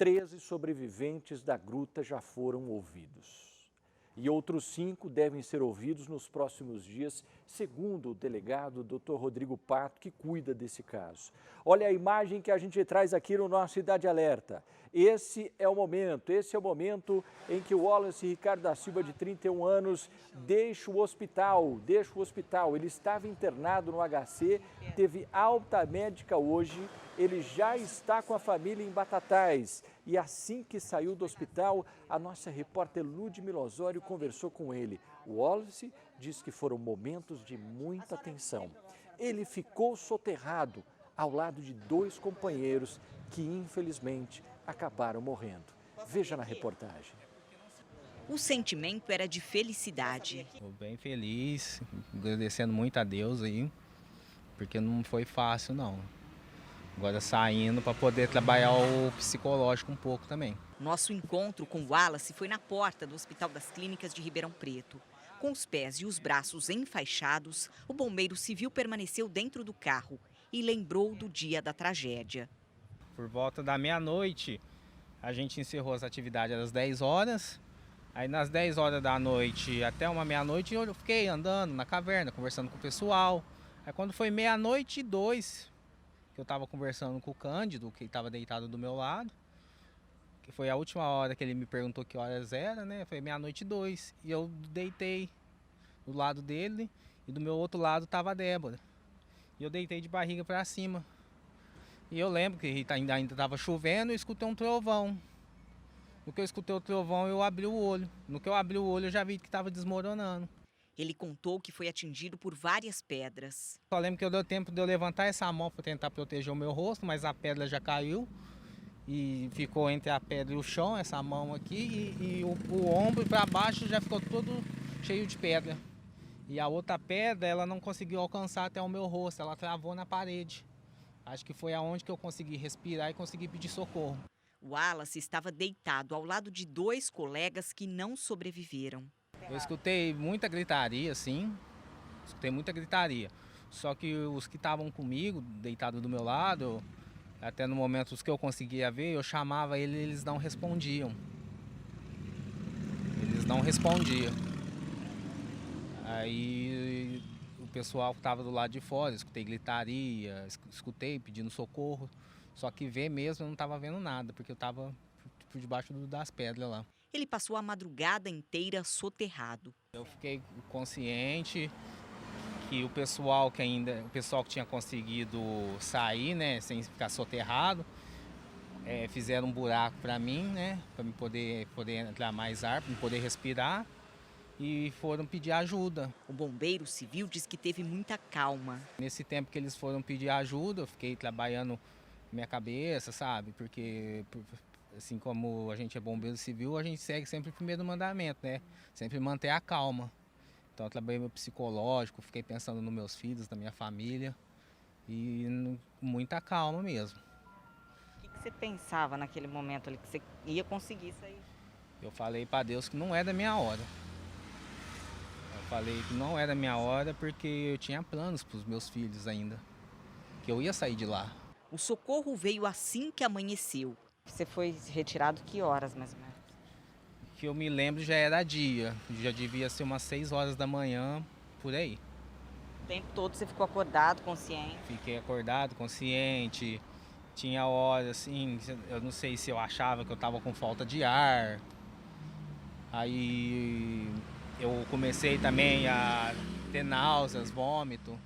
13 sobreviventes da gruta já foram ouvidos. E outros 5 devem ser ouvidos nos próximos dias, segundo o delegado Dr. Rodrigo Pato, que cuida desse caso. Olha a imagem que a gente traz aqui no nosso Cidade Alerta. Esse é o momento em que o Wallace Ricardo da Silva, de 31 anos, deixa o hospital. Ele estava internado no HC, teve alta médica hoje, ele já está com a família em Batatais. E assim que saiu do hospital, a nossa repórter Ludmila Osório conversou com ele. O Wallace diz que foram momentos de muita tensão. Ele ficou soterrado ao lado de 2 companheiros que, infelizmente, acabaram morrendo. Veja na reportagem. O sentimento era de felicidade. Estou bem feliz, agradecendo muito a Deus aí, porque não foi fácil não. Agora saindo para poder trabalhar o psicológico um pouco também. Nosso encontro com o Wallace foi na porta do Hospital das Clínicas de Ribeirão Preto. Com os pés e os braços enfaixados, o bombeiro civil permaneceu dentro do carro e lembrou do dia da tragédia. Por volta da meia-noite, a gente encerrou as atividades às 10 horas. Aí nas 10 horas da noite até uma meia-noite eu fiquei andando na caverna, conversando com o pessoal. Aí quando foi 00:02, que eu estava conversando com o Cândido, que estava deitado do meu lado, que foi a última hora que ele me perguntou que horas era, né? Foi 00:02 e eu deitei do lado dele e do meu outro lado estava a Débora. E eu deitei de barriga para cima. E eu lembro que ainda estava chovendo e escutei um trovão. No que eu escutei o trovão, eu abri o olho. No que eu abri o olho, eu já vi que estava desmoronando. Ele contou que foi atingido por várias pedras. Só lembro que deu tempo de eu levantar essa mão para tentar proteger o meu rosto, mas a pedra já caiu. E ficou entre a pedra e o chão, essa mão aqui. E o ombro para baixo já ficou todo cheio de pedra. E a outra pedra, ela não conseguiu alcançar até o meu rosto, ela travou na parede. Acho que foi aonde que eu consegui respirar e consegui pedir socorro. O Wallace estava deitado ao lado de 2 colegas que não sobreviveram. Eu escutei muita gritaria, sim. Escutei muita gritaria. Só que os que estavam comigo, deitados do meu lado, até no momento os que eu conseguia ver, eu chamava eles, eles não respondiam. Eles não respondiam. Aí o pessoal que estava do lado de fora, escutei gritaria, escutei pedindo socorro. Só que ver mesmo eu não estava vendo nada, porque eu estava por debaixo das pedras lá. Ele passou a madrugada inteira soterrado. Eu fiquei consciente que o pessoal que tinha conseguido sair, né, sem ficar soterrado, fizeram um buraco para mim, né, para me poder entrar mais ar, para me poder respirar. E foram pedir ajuda. O bombeiro civil diz que teve muita calma. Nesse tempo que eles foram pedir ajuda, eu fiquei trabalhando minha cabeça, sabe? Porque, assim como a gente é bombeiro civil, a gente segue sempre o primeiro mandamento, né? Sempre manter a calma. Então eu trabalhei meu psicológico, fiquei pensando nos meus filhos, na minha família. E muita calma mesmo. O que você pensava naquele momento ali, que você ia conseguir sair? Eu falei para Deus que não é da minha hora. Falei que não era minha hora porque eu tinha planos para os meus filhos ainda, que eu ia sair de lá. O socorro veio assim que amanheceu. Você foi retirado que horas, mais ou menos? Que eu me lembro já era dia, já devia ser umas 6 horas da manhã, por aí. O tempo todo você ficou acordado, consciente? Fiquei acordado, consciente, tinha horas assim, eu não sei se eu achava que eu estava com falta de ar. Aí eu comecei também a ter náuseas, vômito.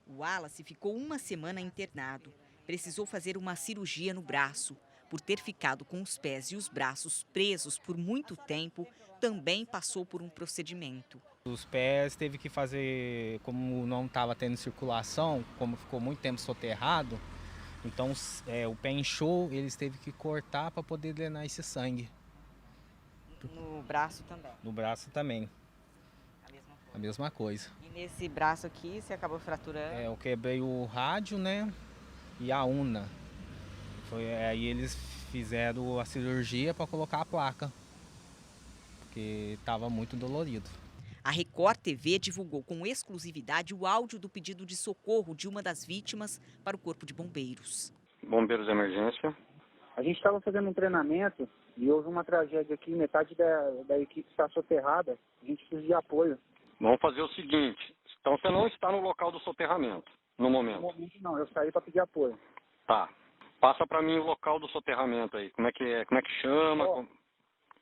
O Wallace ficou 1 semana internado. Precisou fazer uma cirurgia no braço. Por ter ficado com os pés e os braços presos por muito tempo, também passou por um procedimento. Os pés teve que fazer, como não estava tendo circulação, como ficou muito tempo soterrado, então o pé inchou, eles teve que cortar para poder drenar esse sangue. No braço também? No braço também. A mesma coisa. A mesma coisa. E nesse braço aqui, você acabou fraturando? Eu quebrei o rádio, né, e a una. Aí eles fizeram a cirurgia para colocar a placa, porque estava muito dolorido. A Record TV divulgou com exclusividade o áudio do pedido de socorro de uma das vítimas para o Corpo de Bombeiros. Bombeiros de emergência. A gente estava fazendo um treinamento e houve uma tragédia aqui, metade da equipe está soterrada, a gente precisa de apoio. Vamos fazer o seguinte, então você não está no local do soterramento, no momento? No momento não, eu saí para pedir apoio. Tá, passa para mim o local do soterramento aí, como é que chama?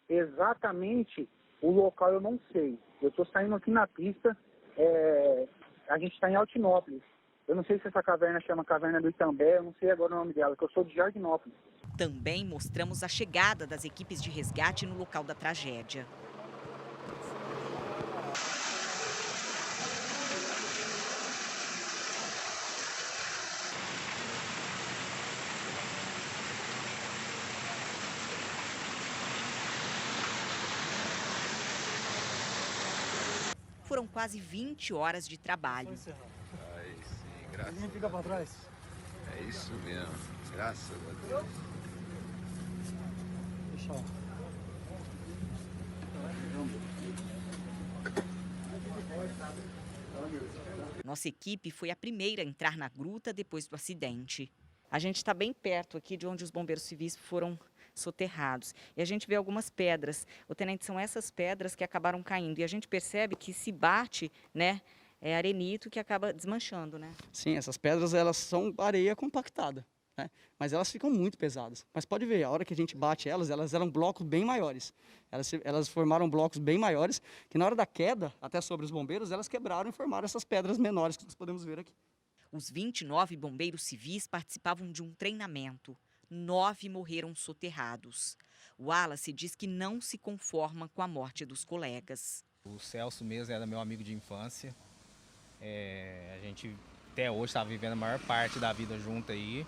Exatamente o local eu não sei, eu estou saindo aqui na pista, a gente está em Altinópolis. Eu não sei se essa caverna chama Caverna do Itambé, eu não sei agora o nome dela, porque eu sou de Jardinópolis. Também mostramos a chegada das equipes de resgate no local da tragédia. Foram quase 20 horas de trabalho. Aí sim, graças a Deus. Ninguém fica para trás. É isso mesmo, graças a Deus. Deixa eu... Nossa equipe foi a primeira a entrar na gruta depois do acidente. A gente está bem perto aqui de onde os bombeiros civis foram soterrados. E a gente vê algumas pedras. O tenente, são essas pedras que acabaram caindo. E a gente percebe que se bate, né, é arenito que acaba desmanchando, né? Sim, essas pedras elas são areia compactada, né? Mas elas ficam muito pesadas. Mas pode ver, a hora que a gente bate elas eram blocos bem maiores. Elas formaram blocos bem maiores, que na hora da queda, até sobre os bombeiros, elas quebraram e formaram essas pedras menores que nós podemos ver aqui. Os 29 bombeiros civis participavam de um treinamento. 9 morreram soterrados. O Wallace diz que não se conforma com a morte dos colegas. O Celso mesmo era meu amigo de infância. A gente até hoje está vivendo a maior parte da vida junto aí.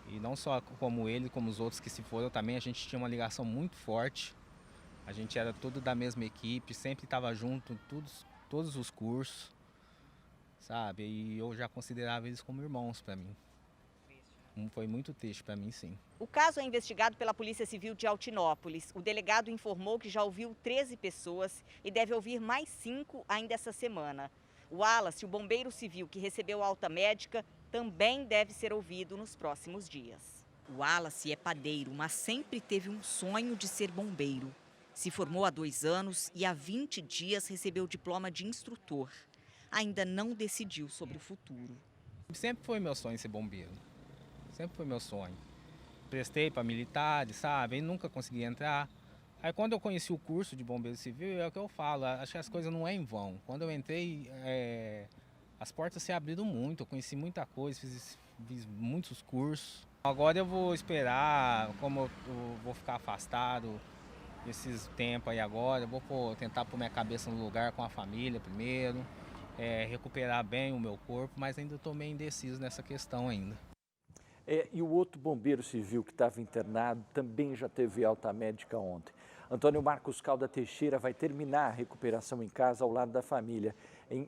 E não só como ele, como os outros que se foram também, a gente tinha uma ligação muito forte. A gente era tudo da mesma equipe, sempre estava junto em todos os cursos, sabe? E eu já considerava eles como irmãos para mim. Foi muito triste para mim, sim. O caso é investigado pela Polícia Civil de Altinópolis. O delegado informou que já ouviu 13 pessoas e deve ouvir mais 5 ainda essa semana. O Wallace, o bombeiro civil que recebeu alta médica, também deve ser ouvido nos próximos dias. O Wallace é padeiro, mas sempre teve um sonho de ser bombeiro. Se formou há 2 anos e há 20 dias recebeu o diploma de instrutor. Ainda não decidiu sobre o futuro. Sempre foi meu sonho ser bombeiro. Sempre foi meu sonho. Prestei para militares, sabe? E nunca consegui entrar. Aí quando eu conheci o curso de bombeiro civil, é o que eu falo, acho que as coisas não é em vão. Quando eu entrei, as portas se abriram muito, eu conheci muita coisa, fiz muitos cursos. Agora eu vou esperar, como eu vou ficar afastado esses tempos aí agora, eu vou tentar pôr minha cabeça no lugar com a família primeiro, recuperar bem o meu corpo, mas ainda estou meio indeciso nessa questão ainda. E o outro bombeiro civil que estava internado também já teve alta médica ontem. Antônio Marcos Calda Teixeira vai terminar a recuperação em casa ao lado da família,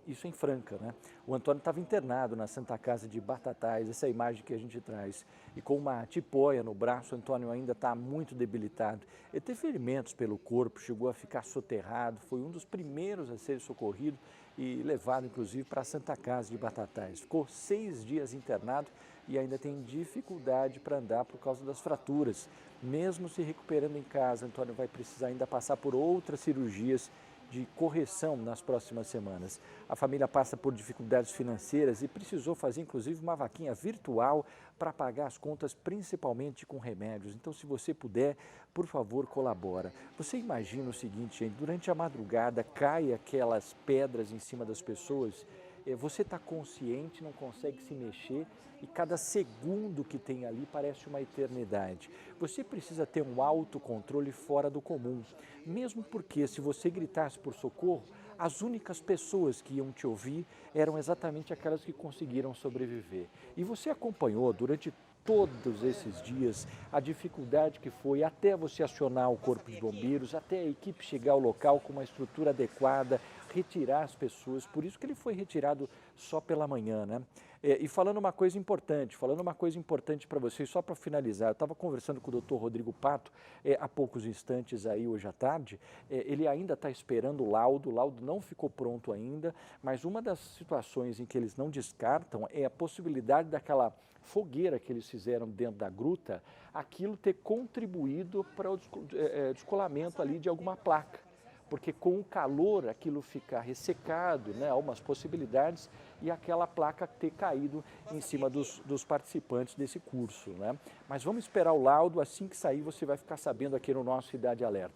isso em Franca, né? O Antônio estava internado na Santa Casa de Batatais, essa é a imagem que a gente traz. E com uma tipóia no braço, o Antônio ainda está muito debilitado. Ele teve ferimentos pelo corpo, chegou a ficar soterrado, foi um dos primeiros a ser socorrido e levado, inclusive, para a Santa Casa de Batatais. Ficou 6 dias internado e ainda tem dificuldade para andar por causa das fraturas. Mesmo se recuperando em casa, Antônio vai precisar ainda passar por outras cirurgias de correção nas próximas semanas. A família passa por dificuldades financeiras e precisou fazer, inclusive, uma vaquinha virtual para pagar as contas, principalmente com remédios. Então, se você puder, por favor, colabora. Você imagina o seguinte, gente, durante a madrugada cai aquelas pedras em cima das pessoas, você está consciente, não consegue se mexer e cada segundo que tem ali parece uma eternidade. Você precisa ter um autocontrole fora do comum, mesmo porque se você gritasse por socorro, as únicas pessoas que iam te ouvir eram exatamente aquelas que conseguiram sobreviver. E você acompanhou durante todos esses dias a dificuldade que foi até você acionar o corpo de bombeiros, até a equipe chegar ao local com uma estrutura adequada, retirar as pessoas, por isso que ele foi retirado só pela manhã, né? E falando uma coisa importante para vocês, só para finalizar, eu estava conversando com o Dr. Rodrigo Pato há poucos instantes aí hoje à tarde, ele ainda está esperando o laudo não ficou pronto ainda, mas uma das situações em que eles não descartam é a possibilidade daquela fogueira que eles fizeram dentro da gruta, aquilo ter contribuído para o descolamento ali de alguma placa. Porque com o calor aquilo fica ressecado, né, há umas possibilidades, e aquela placa ter caído em cima dos participantes desse curso, né? Mas vamos esperar o laudo, assim que sair você vai ficar sabendo aqui no nosso Cidade Alerta.